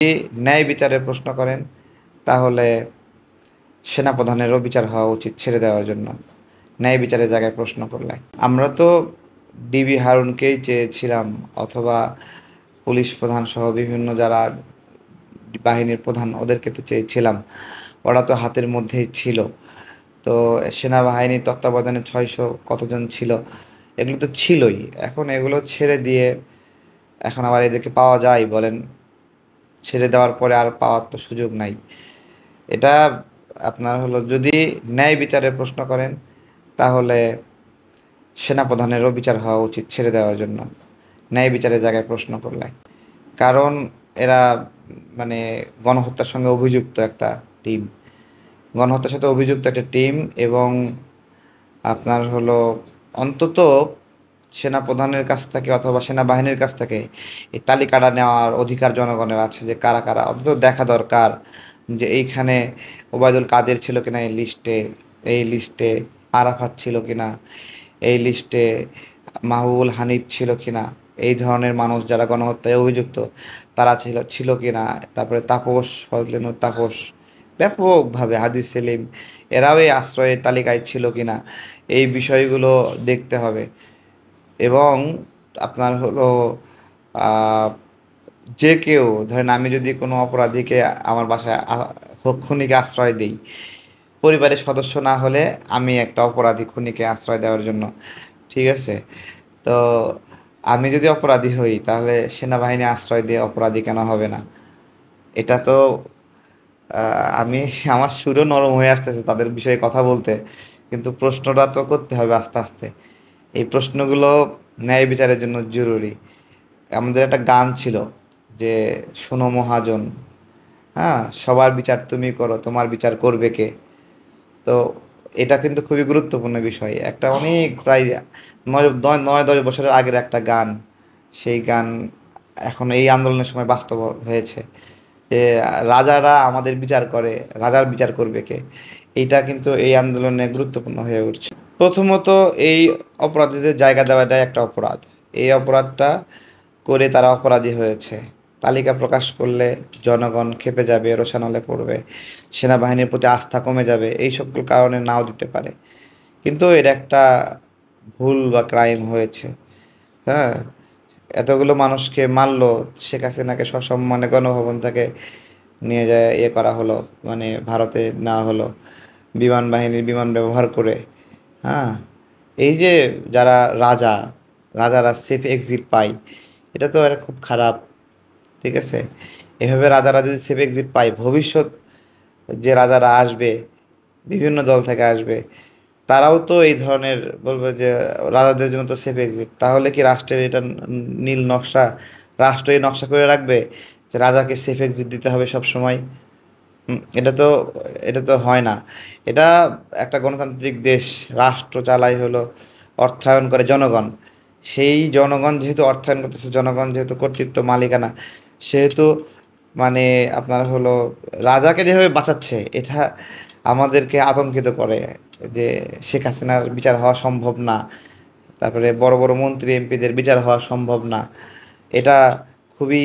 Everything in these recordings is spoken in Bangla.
যদি ন্যায় বিচারের প্রশ্ন করেন তাহলে সেনাপ্রধানেরও বিচার হওয়া উচিত ছেড়ে দেওয়ার জন্য। ন্যায় বিচারের জায়গায় প্রশ্ন করলে আমরা তো ডিবি হারুনকেই চেয়েছিলাম, অথবা পুলিশ প্রধান সহ বিভিন্ন যারা বাহিনীর প্রধান ওদেরকে তো চেয়েছিলাম। ওরা তো হাতের মধ্যেই ছিল। তো সেনাবাহিনীর তত্ত্বাবধানে ৬০০ কতজন ছিল, এগুলো তো ছিলই। এখন এগুলো ছেড়ে দিয়ে এখন আবার এদেরকে পাওয়া যায় বলেন? ছেড়ে দেওয়ার পরে আর পাওয়ার তো সুযোগ নাই। এটা আপনার হলো, যদি ন্যায় বিচারের প্রশ্ন করেন তাহলে সেনাপ্রধানেরও বিচার হওয়া উচিত ছেড়ে দেওয়ার জন্য, ন্যায় বিচারের জায়গায় প্রশ্ন করলে। কারণ এরা মানে গণহত্যার সঙ্গে অভিযুক্ত একটা টিম, গণহত্যার সাথে অভিযুক্ত একটা টিম। এবং আপনার হলো অন্তত সেনাপ্রধানের কাছ থেকে অথবা সেনাবাহিনীর কাছ থেকে এই তালিকাটা নেওয়ার অধিকার জনগণের আছে, যে কারা কারা অন্তত দেখা দরকার যে এইখানে ওবায়দুল কাদের ছিল কিনা এই লিস্টে, এই লিস্টে আরাফাত ছিল কিনা, এই লিস্টে মাহবুবুল হানিফ ছিল কিনা, এই ধরনের মানুষ যারা গণহত্যায় অভিযুক্ত তারা ছিল ছিল কিনা। তারপরে তাপস, ফজলেনুর তাপস, ব্যাপকভাবে হাদিস সেলিম, এরাও এই আশ্রয়ের তালিকায় ছিল কিনা, এই বিষয়গুলো দেখতে হবে। এবং আপনার হলো আহ, যে কেউ ধরেন, আমি যদি কোনো অপরাধীকে আমার বাসায় খুনিকে আশ্রয় দিই, পরিবারের সদস্য না হলে আমি একটা অপরাধী খুনিকে আশ্রয় দেওয়ার জন্য, ঠিক আছে? তো আমি যদি অপরাধী হই তাহলে সেনাবাহিনী আশ্রয় দিয়ে অপরাধী কেন হবে না? এটা তো আমি আমার সুরও নরম হয়ে আসতেছে তাদের বিষয়ে কথা বলতে, কিন্তু প্রশ্নটা তো করতে হবে আস্তে আস্তে। এই প্রশ্নগুলো ন্যায় বিচারের জন্য জরুরি। আমাদের একটা গান ছিল যে, শোনো মহাজন, হ্যাঁ, সবার বিচার তুমি করো, তোমার বিচার করবে কে? তো এটা কিন্তু খুবই গুরুত্বপূর্ণ বিষয়, একটা অনেক প্রায় 9-10 বছরের আগের একটা গান। সেই গান এখন এই আন্দোলনের সময় বাস্তব হয়েছে যে, রাজারা আমাদের বিচার করে, রাজার বিচার করবে কে? এইটা কিন্তু এই আন্দোলনে গুরুত্বপূর্ণ হয়ে উঠছে। প্রথমত, এই অপরাধীদের জায়গা দেওয়াটাই একটা অপরাধ। এই অপরাধটা করে তারা অপরাধী হয়েছে। তালিকা প্রকাশ করলে জনগণ ক্ষেপে যাবে, রোষানলে পড়বে, সেনাবাহিনীর প্রতি আস্থা কমে যাবে, এই সকল কারণে নাও দিতে পারে। কিন্তু এর একটা ভুল বা ক্রাইম হয়েছে। হ্যাঁ, এতগুলো মানুষকে মারলো, শেখ হাসিনাকে সসম্মানে গণভবন থেকে নিয়ে যায় করা হলো, মানে ভারতে নেওয়া হলো বিমান বাহিনীর বিমান ব্যবহার করে। হ্যাঁ, এই যে যারা রাজা, রাজারা সেফ এক্সিট পায়, এটা তো একটা খুব খারাপ। ঠিক আছে, এভাবে রাজারা যদি সেফ এক্সিট পায়, ভবিষ্যৎ যে রাজারা আসবে, বিভিন্ন দল থেকে আসবে, তারাও তো এই ধরনের বলবে যে রাজাদের জন্য তো সেফ এক্সিট। তাহলে কি রাষ্ট্রের এটা নীল নকশা, রাষ্ট্র এই নকশা করে রাখবে যে রাজাকে সেফ এক্সিট দিতে হবে সব সময়? এটা তো হয় না। এটা একটা গণতান্ত্রিক দেশ, রাষ্ট্র চালায় হলো, অর্থায়ন করে জনগণ। সেই জনগণ যেহেতু অর্থায়ন করতেছে, জনগণ যেহেতু কর্তৃত্ব মালিকানা, সেহেতু মানে আপনার হলো রাজাকে যেভাবে বাঁচাচ্ছে, এটা আমাদেরকে আতঙ্কিত করে যে শেখ হাসিনার বিচার হওয়া সম্ভব না, তারপরে বড় বড় মন্ত্রী এমপিদের বিচার হওয়া সম্ভব না। এটা খুবই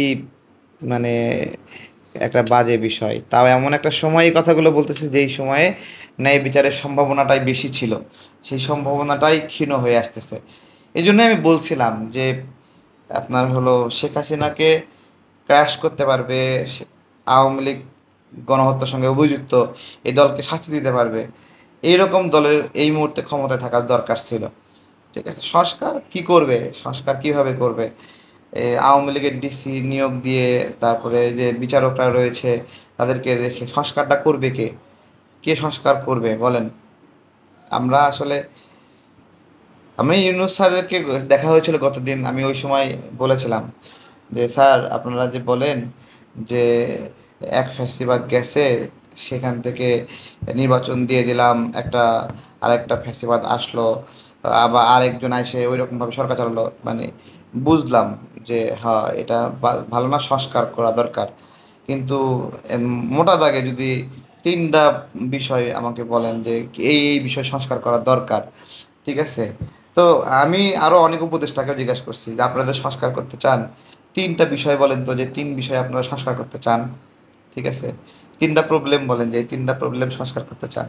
মানে একটা বাজে বিষয়। তাও এমন একটা সময় এই কথাগুলো বলতেছে যেই সময়ে ন্যায় বিচারের সম্ভাবনাটাই বেশি ছিল, সেই সম্ভাবনাটাই ক্ষীণ হয়ে আসতেছে। এই জন্যই আমি বলছিলাম যে আপনার হলো শেখ হাসিনাকে ক্র্যাশ করতে পারবে আওয়ামী লীগ, গণহত্যার সঙ্গে অভিযুক্ত এই দলকে শাস্তি দিতে পারবে, এইরকম দলের এই মুহূর্তে ক্ষমতায় থাকার দরকার ছিল। ঠিক আছে, সংস্কার কি করবে, সংস্কার কিভাবে করবে? আওয়ামী লীগের ডিসি নিয়োগ দিয়ে, তারপরে যে বিচারকরা রয়েছে তাদেরকে রেখে সংস্কারটা করবে কে? কে সংস্কার করবে বলেন? আমরা আসলে, আমি ইউনূস স্যারকে দেখা হয়েছিল গতদিন, আমি ওই সময় বলেছিলাম যে স্যার, আপনারা যে বলেন যে এক ফ্যাসিবাদ গেছে, সেখান থেকে নির্বাচন দিয়ে দিলাম, একটা আরেকটা ফ্যাসিবাদ আসলো, আবার আরেকজন এসে ওই রকমভাবে সরকার চালালো, মানে বুঝলাম যে হ্যাঁ, এটা ভালো না, সংস্কার করা দরকার। কিন্তু মোটা দাগে যদি তিনটা বিষয় আমাকে বলেন যে এই এই বিষয় সংস্কার করা দরকার, ঠিক আছে? তো আমি আরও অনেক উপদেষ্টাকে জিজ্ঞাসা করছি যে আপনাদের সংস্কার করতে চান, 3টা বিষয় বলেন তো, যে 3 বিষয় আপনারা সংস্কার করতে চান। ঠিক আছে? 3টা প্রবলেম বলেন, যে এই 3টা প্রবলেম সংস্কার করতে চান।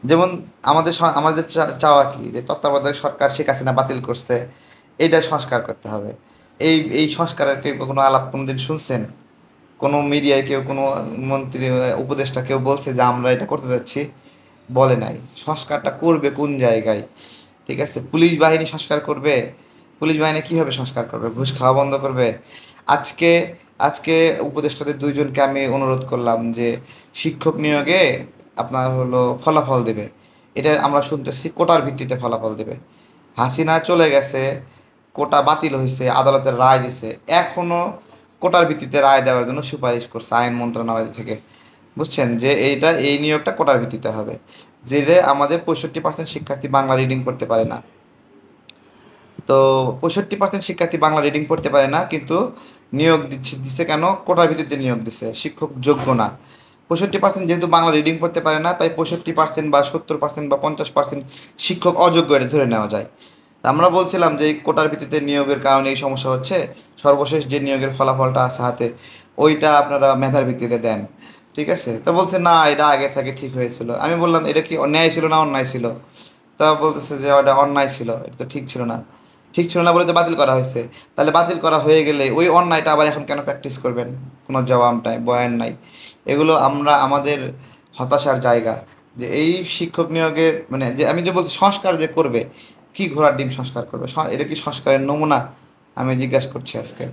যেমন আমাদের চাওয়া কি, যে তত্ত্বাবধায়ক সরকার শেখ হাসিনা বাতিল করছে, এইটা সংস্কার করতে হবে। এই সংস্কারের কেউ কোনো আলাপ কোনোদিন শুনছেন? কোনো মিডিয়ায় কেউ, কোনো মন্ত্রী, উপদেষ্টা কেউ বলছে যে আমরা এটা করতে যাচ্ছি? বলে নাই। সংস্কারটা করবে কোন জায়গায়? ঠিক আছে? পুলিশ বাহিনী সংস্কার করবে? পুলিশ বাহিনী কীভাবে সংস্কার করবে? ঘুষ খাওয়া বন্ধ করবে? আজকে আজকে উপদেষ্টাদের 2 জনকে আমি অনুরোধ করলাম যে শিক্ষক নিয়োগে আপনার হলো ফলাফল দেবে। এটা আমরা শুনতেছি কোটার ভিত্তিতে ফলাফল দেবে। হাসিনা চলে গেছে, কোটা বাতিল হইছে, আদালতের রায় দিছে। এখনও কোটার ভিত্তিতে রায় দেওয়ার জন্য সুপারিশ করছে আইন মন্ত্রণালয় থেকে। বুঝছেন? যে এই নিয়োগটা কোটার ভিত্তিতে হবে। যে আমাদের 65% শিক্ষার্থী বাংলা রিডিং পড়তে পারে না। তো 65% শিক্ষার্থী বাংলা রিডিং পড়তে পারে না, কিন্তু নিয়োগ দিচ্ছে কেন? কোটার ভিত্তিতে নিয়োগ দিচ্ছে। শিক্ষক যোগ্য না। 65% যেহেতু বাংলা রিডিং পড়তে পারে না, তাই 65% বা 70% বা 50% শিক্ষক অযোগ্য, এটা ধরে নেওয়া যায়। তা আমরা বলছিলাম যে এই কোটার ভিত্তিতে নিয়োগের কারণে এই সমস্যা হচ্ছে। সর্বশেষ যে নিয়োগের ফলাফলটা আছে হাতে, ওইটা আপনারা মেধার ভিত্তিতে দেন। ঠিক আছে? তো বলছে না, এটা আগে থেকে ঠিক হয়েছিল। আমি বললাম এটা কি অন্যায় ছিল না অন্যায় ছিল? তা বলতেছে যে ওটা অন্যায় ছিল, এটা তো ঠিক ছিল না। ঠিক ছিল না বলে তো বাতিল করা হয়েছে। তাহলে বাতিল করা হয়ে গেলে ওই অন্যায়টা আবার এখন কেন প্র্যাকটিস করবেন? কোনো জবাব নাই, বয়ান নাই। এগুলো আমরা আমাদের হতাশার জায়গা। যে এই শিক্ষক নিয়োগের মানে, যে আমি যে বলছি সংস্কার যে করবে, কি ঘোড়ার ডিম সংস্কার করবে? এটা কি সংস্কারের নমুনা? আমি জিজ্ঞাসা করছি আজকে।